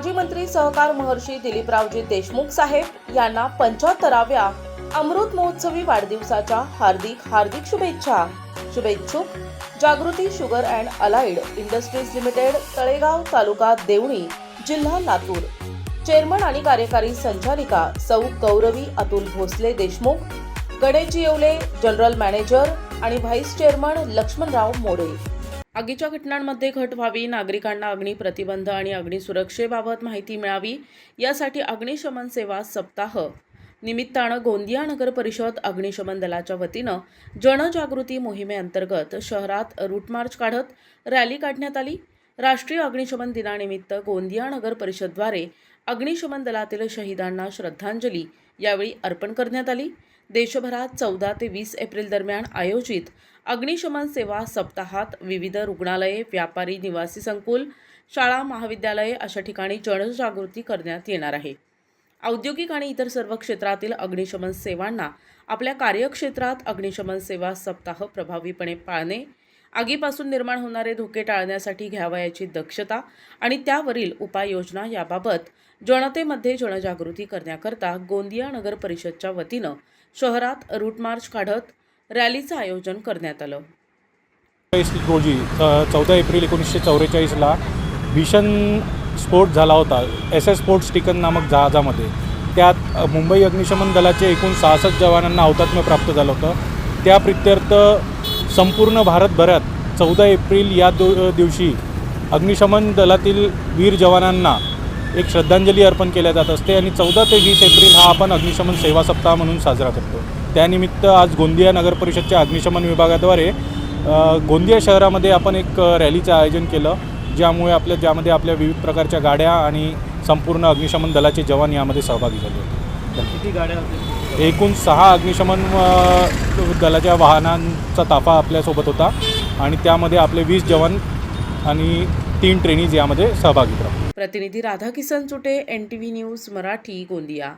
माजी मंत्री सहकार महर्षी दिलीपरावजी देशमुख साहेब यांना 75व्या अमृत महोत्सवी वाढदिवसाच्या हार्दिक शुभेच्छा। शुभेच्छुक Jagruti sugar and allied industries limited, Talegaon, taluka Deoni, जिल्हा लातूर। चेअरमन आणि कार्यकारी संचालिका सौ गौरवी अतुल भोसले देशमुख, गणेश येवले जनरल मॅनेजर आणि व्हाईस चेअरमन लक्ष्मणराव मोरे। आगीच्या घटनांमध्ये घट व्हावी, नागरिकांना अग्नी प्रतिबंध आणि अग्नी सुरक्षेबाबत माहिती मिळावी यासाठी अग्निशमन सेवा सप्ताह निमित्तानं गोंदिया नगर परिषद अग्निशमन दलाच्या वतीनं जनजागृती मोहिमेअंतर्गत शहरात रूट मार्च काढत रॅली काढण्यात आली। राष्ट्रीय अग्निशमन दिनानिमित्त गोंदिया नगर परिषदद्वारे अग्निशमन दलातील शहीदांना श्रद्धांजली यावेळी अर्पण करण्यात आली। देशभरात 14 ते 20 एप्रिल दरम्यान आयोजित अग्निशमन सेवा सप्ताहात विविध रुग्णालये, व्यापारी निवासी संकुल, शाळा, महाविद्यालये अशा ठिकाणी जनजागृती करण्यात येणार आहे। औद्योगिक आणि इतर सर्व क्षेत्रातील अग्निशमन सेवांना आपल्या कार्यक्षेत्रात अग्निशमन सेवा सप्ताह प्रभावीपणे पाळणे, आगीपासून निर्माण होणारे धोके टाळण्यासाठी घ्यावयाची दक्षता आणि त्यावरील उपाययोजना याबाबत जनतेमध्ये जनजागृती करण्याकरता गोंदिया नगर परिषदच्या वतीनं शहरात रूट मार्च काढत रॅलीचं आयोजन करण्यात आलं। रोजी 14 एप्रिल 1944ला भीषण स्फोट झाला होता SS स्पोर्ट्स टिकन नामक जहाजामध्ये। त्यात मुंबई अग्निशमन दलाचे एकूण 66 जवानांना हौतात्म्य प्राप्त झालं होतं। त्या प्रित्यर्थ संपूर्ण भारतभरात 14 एप्रिल या दिवशी अग्निशमन दलातील वीर जवानांना एक श्रद्धांजली अर्पण केल्या जात असते आणि 14 ते 20 एप्रिल हा आपण अग्निशमन सेवा सप्ताह म्हणून साजरा करतो। त्यानिमित्त आज गोंदिया नगर परिषदच्या अग्निशमन विभागाद्वारे गोंदिया शहरामध्ये आपण एक रॅलीचं आयोजन केलं, ज्यामध्ये आपल्या विविध प्रकारच्या गाड्या आणि संपूर्ण अग्निशमन दलाचे जवान यामध्ये सहभागी झाले होते। किती गाड्या होत्या? एकूण 6 अग्निशमन दलाच्या वाहनांचा ताफा आपल्यासोबत होता आणि त्यामध्ये आपले 20 जवान आणि 3 ट्रेनीज यामध्ये सहभागी होते। प्रतिनिधी राधाकिसन चुटे, NTV न्यूज मराठी, गोंदिया।